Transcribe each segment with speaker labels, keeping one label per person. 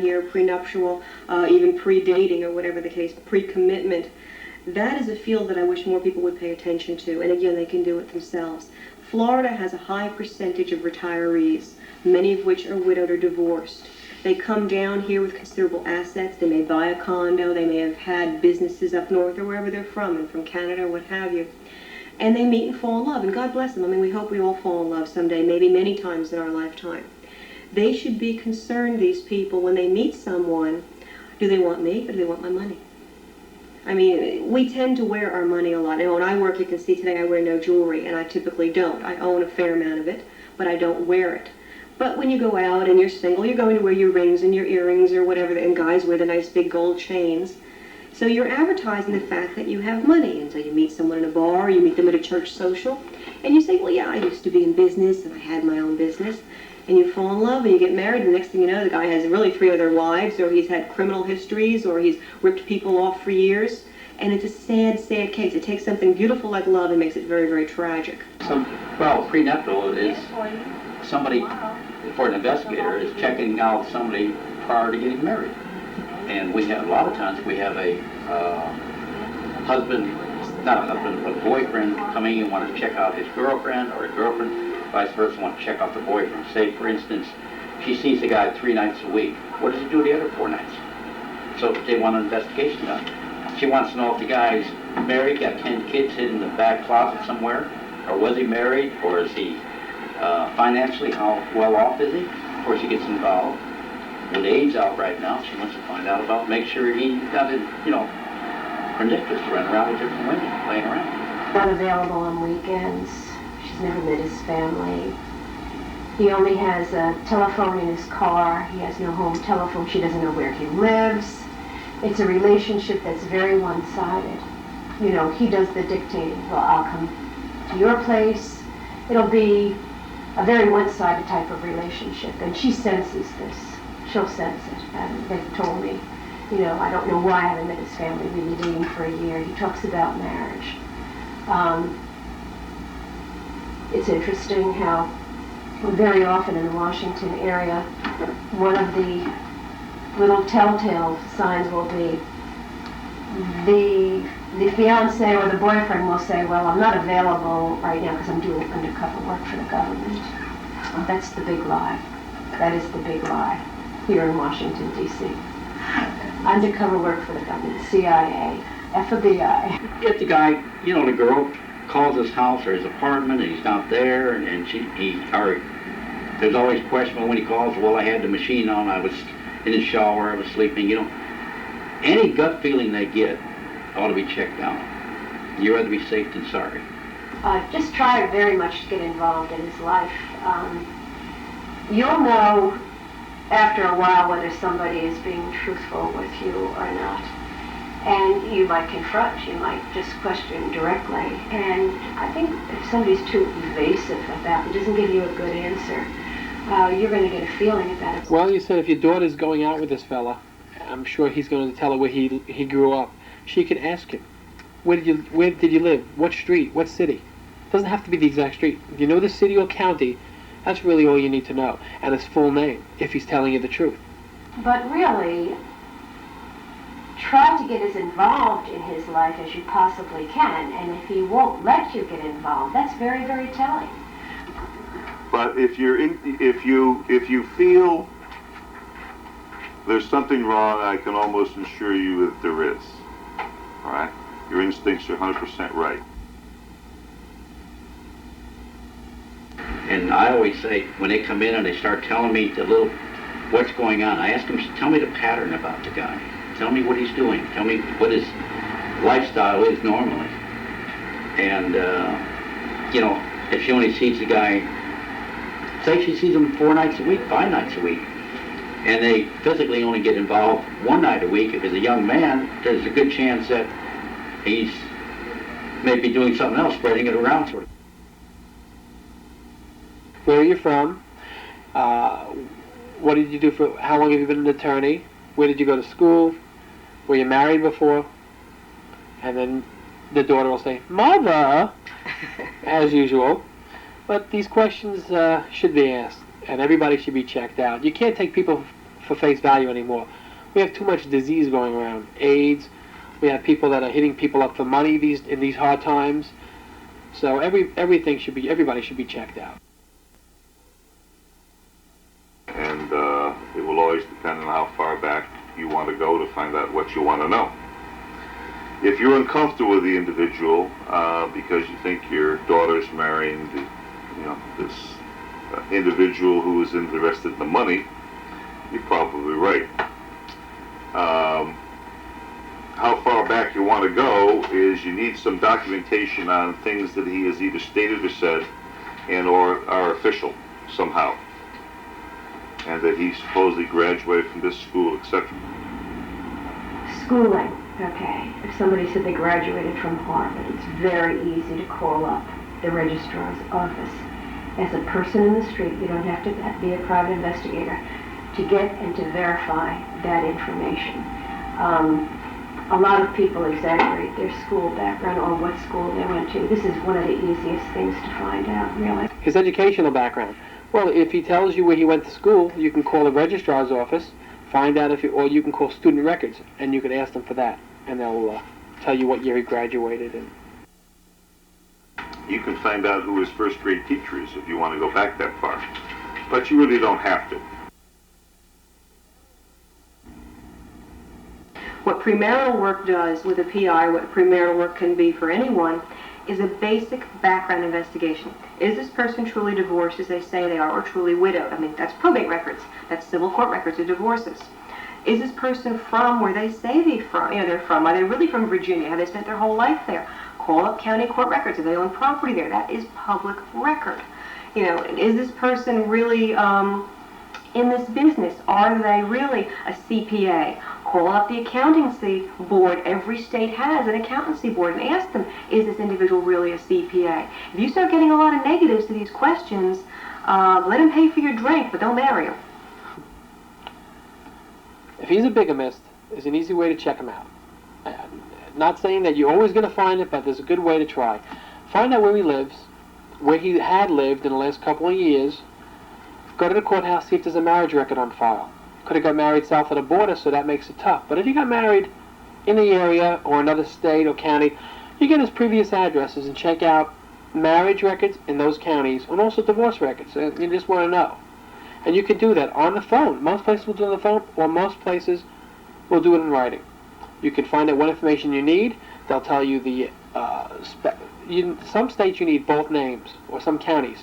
Speaker 1: here, prenuptial, even pre-dating or whatever the case, pre-commitment. That is a field that I wish more people would pay attention to, and again, they can do it themselves. Florida has a high percentage of retirees, many of which are widowed or divorced. They come down here with considerable assets. They may buy a condo, they may have had businesses up north or wherever they're from, and from Canada or what have you. And they meet and fall in love, and God bless them. I mean, we hope we all fall in love someday, maybe many times in our lifetime. They should be concerned, these people, when they meet someone, do they want me or do they want my money? I mean, we tend to wear our money a lot. And when I work, you can see today I wear no jewelry, and I typically don't. I own a fair amount of it, but I don't wear it. But when you go out and you're single, you're going to wear your rings and your earrings or whatever, and guys wear the nice big gold chains. So you're advertising the fact that you have money. And so you meet someone in a bar, or you meet them at a church social, and you say, well, yeah, I used to be in business, and I had my own business. And you fall in love, and you get married, and the next thing you know, the guy has really 3 other wives, or he's had criminal histories, or he's ripped people off for years. And it's a sad, sad case. It takes something beautiful like love and makes it very, very tragic.
Speaker 2: Well, prenuptial is somebody, for an investigator, is checking out somebody prior to getting married. And we have, a lot of times, we have a husband, not a husband, but a boyfriend coming and want to check out his girlfriend, or a girlfriend, vice versa, want to check out the boyfriend. Say, for instance, she sees the guy 3 nights a week. What does he do the other 4 nights? So they want an investigation done. She wants to know if the guy's married, got 10 kids hidden in the back closet somewhere, or was he married, or is he financially, how well off is he? Of course, she gets involved. With AIDS out right now, she wants to find out about, make sure he doesn't, promiscuous, running around with different women, playing around.
Speaker 3: Not available on weekends. She's never met his family. He only has a telephone in his car. He has no home telephone. She doesn't know where he lives. It's a relationship that's very one-sided. He does the dictating. Well, I'll come to your place. It'll be a very one-sided type of relationship, and she senses this. She'll sense it. And they've told me, I don't know why I haven't met his family. We've been dating for a year. He talks about marriage. It's interesting how very often in the Washington area, one of the little telltale signs will be the fiance or the boyfriend will say, well, I'm not available right now because I'm doing undercover work for the government. That's the big lie. That is the big lie here in Washington, D.C. Undercover work for the government, CIA, FBI.
Speaker 2: If the guy, the girl calls his house or his apartment and he's not there, and there's always question when he calls, well, I had the machine on, I was in the shower, I was sleeping, any gut feeling they get ought to be checked out. You'd rather be safe than sorry.
Speaker 3: Just try very much to get involved in his life. You'll know after a while whether somebody is being truthful with you or not. And you might confront, you might just question directly. And I think if somebody's too evasive about it, doesn't give you a good answer, you're going to get a feeling about it.
Speaker 4: Well, you said if your daughter's going out with this fella, I'm sure he's going to tell her where he grew up. She could ask him, where did you live? What street? What city? It doesn't have to be the exact street. If you know the city or county, that's really all you need to know. And his full name, if he's telling you the truth.
Speaker 3: But really, try to get as involved in his life as you possibly can. And if he won't let you get involved, that's very, very telling.
Speaker 5: But if you feel there's something wrong, I can almost assure you that there is. All right? Your instincts are 100% right.
Speaker 2: And I always say, when they come in and they start telling me what's going on, I ask them, tell me the pattern about the guy. Tell me what he's doing. Tell me what his lifestyle is normally. And, if she only sees the guy, say she sees him 4 nights a week, 5 nights a week, and they physically only get involved 1 night a week, if he's a young man, there's a good chance that he's maybe doing something else, spreading it around sort of.
Speaker 4: Where are you from? What did you do how long have you been an attorney? Where did you go to school? Were you married before? And then the daughter will say, Mother, as usual. But these questions should be asked, and everybody should be checked out. You can't take people for face value anymore. We have too much disease going around. AIDS. We have people that are hitting people up for money in these hard times. So everybody should be checked out.
Speaker 5: And it will always depend on how far back you want to go to find out what you want to know. If you're uncomfortable with the individual because you think your daughter's marrying this individual who is interested in the money, you're probably right. How far back you want to go is you need some documentation on things that he has either stated or said and or are official somehow, and that he supposedly graduated from this school, etc.
Speaker 3: Schooling, okay. If somebody said they graduated from Harvard, it's very easy to call up the registrar's office. As a person in the street, you don't have to be a private investigator to get and to verify that information. A lot of people exaggerate their school background or what school they went to. This is one of the easiest things to find out, really.
Speaker 4: His educational background. Well, if he tells you where he went to school, you can call the registrar's office, find out or you can call student records, and you can ask them for that, and they'll tell you what year he graduated. And
Speaker 5: you can find out who his first grade teacher is if you want to go back that far, but you really don't have to.
Speaker 1: What premarital work does with a PI, what premarital work can be for anyone, is a basic background investigation. Is this person truly divorced as they say they are, or truly widowed? I mean, that's probate records. That's civil court records of divorces. Is this person from where they say they're from? Are they really from Virginia? Have they spent their whole life there? Call up county court records. If they own property there, that is public record. Is this person really in this business? Are they really a CPA? Call up the accountancy board. Every state has an accountancy board and ask them, is this individual really a CPA? If you start getting a lot of negatives to these questions, let him pay for your drink, but don't marry him.
Speaker 4: if he's a bigamist, there's an easy way to check him out. Not saying that you're always going to find it, but there's a good way to try. Find out where he lives, where he had lived in the last couple of years. Go to the courthouse, see if there's a marriage record on file. Could have got married south of the border, so that makes it tough. But if he got married in the area or another state or county, you get his previous addresses and check out marriage records in those counties and also divorce records. You just want to know. And you can do that on the phone. Most places will do it on the phone, or most places will do it in writing. You can find out what information you need. They'll tell you the some states you need both names, or some counties.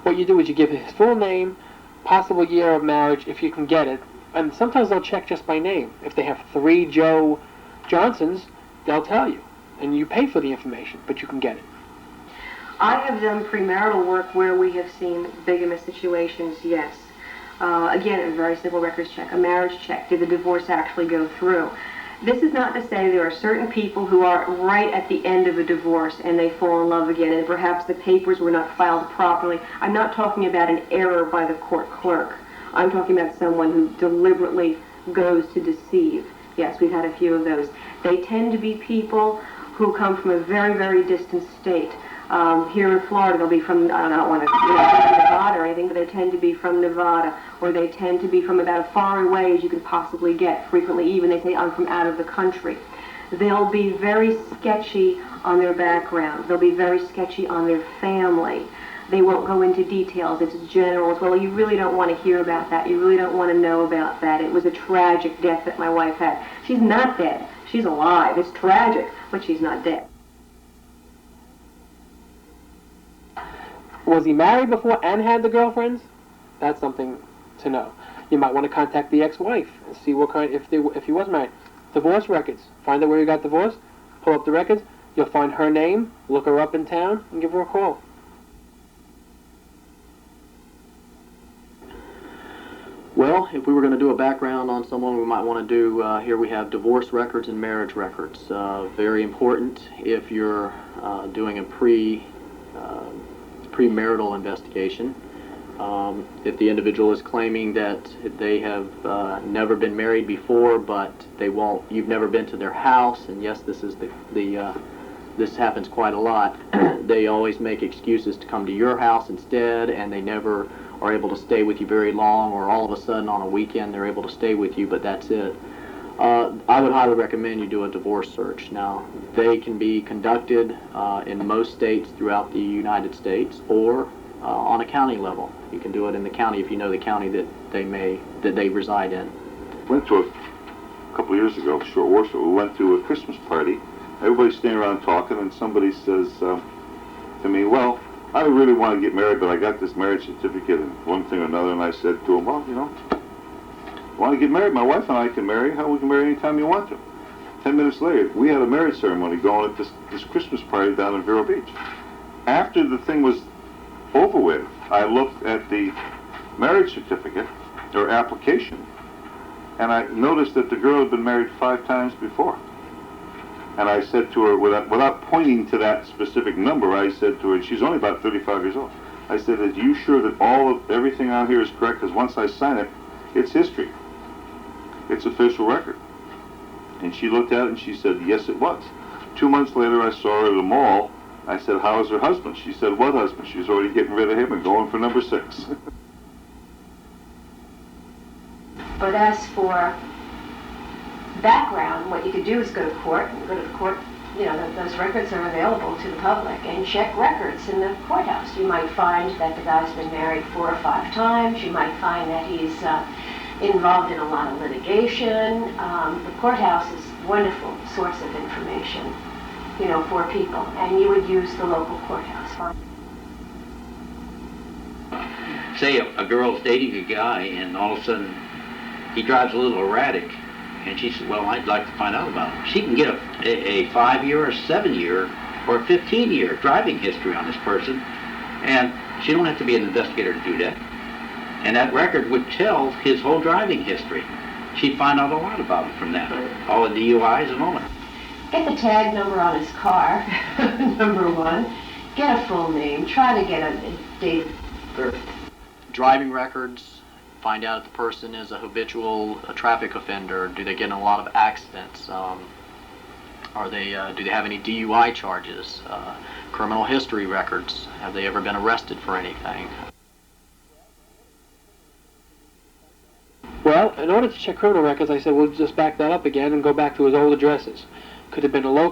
Speaker 4: What you do is you give his full name, possible year of marriage if you can get it, and sometimes they'll check just by name. If they have 3 Joe Johnsons, they'll tell you, and you pay for the information, but you can get it.
Speaker 1: I have done premarital work where we have seen bigamous situations, yes. Again, a very simple records check, a marriage check. Did the divorce actually go through? This is not to say there are certain people who are right at the end of a divorce and they fall in love again, and perhaps the papers were not filed properly. I'm not talking about an error by the court clerk. I'm talking about someone who deliberately goes to deceive. Yes, we've had a few of those. They tend to be people who come from a very, very distant state. Here in Florida, they'll be from, I don't want to from Nevada or anything, but they tend to be from Nevada, or they tend to be from about as far away as you can possibly get. Frequently, even they say, I'm from out of the country. They'll be very sketchy on their background. They'll be very sketchy on their family. They won't go into details. It's general. Well, you really don't want to hear about that. You really don't want to know about that. It was a tragic death that my wife had. She's not dead. She's alive. It's tragic, but she's not dead.
Speaker 4: Was he married before and had the girlfriends? That's something to know. You might want to contact the ex-wife and see what kind, if he was married. Divorce records. Find out where he got divorced. Pull up the records. You'll find her name. Look her up in town and give her a call.
Speaker 6: Well, if we were going to do a background on someone, we might want to do, here we have divorce records and marriage records. Very important if you're doing a premarital investigation. If the individual is claiming that they have never been married before, but you've never been to their house, and yes, this is this happens quite a lot. They always make excuses to come to your house instead, and they never are able to stay with you very long, or all of a sudden on a weekend they're able to stay with you, but that's it. I would highly recommend you do a divorce search. Now, they can be conducted in most states throughout the United States, or on a county level. You can do it in the county if you know the county that they reside in.
Speaker 5: Went to a couple of years ago, short war, so we went to a Christmas party. Everybody's standing around talking, and somebody says to me, "Well, I really want to get married, but I got this marriage certificate and one thing or another." And I said to him, "Well, you want to get married? My wife and I can marry. How we can marry anytime you want to." 10 minutes later, we had a marriage ceremony going at this Christmas party down in Vero Beach. After the thing was over with, I looked at the marriage certificate or application, and I noticed that the girl had been married 5 times before. And I said to her, without pointing to that specific number, I said to her, and she's only about 35 years old, I said, "Are you sure that everything on here is correct? Because once I sign it, it's history. It's official record." And she looked at it and she said, "Yes, it was." 2 months later, I saw her at a mall. I said, "How is her husband?" She said, "What husband?" She's already getting rid of him and going for number 6.
Speaker 3: But as for background, what you could do is go to court, and go to the court, those records are available to the public, and check records in the courthouse. You might find that the guy's been married 4 or 5 times. You might find that he's involved in a lot of litigation. The courthouse is a wonderful source of information, for people, and you would use the local courthouse.
Speaker 2: Say a girl's dating a guy and all of a sudden he drives a little erratic, and she said, "Well, I'd like to find out about him." She can get a 5-year or 7-year or 15-year driving history on this person, and she don't have to be an investigator to do that. And that record would tell his whole driving history. She'd find out a lot about him from that, all the DUIs and all that.
Speaker 3: Get the tag number on his car, number one. Get a full name. Try to get a date of birth.
Speaker 6: Driving records, find out if the person is a habitual traffic offender. Do they get in a lot of accidents? Do they have any DUI charges? Criminal history records. Have they ever been arrested for anything?
Speaker 4: Well, in order to check criminal records, I said we'll just back that up again and go back to his old addresses. Could have been a local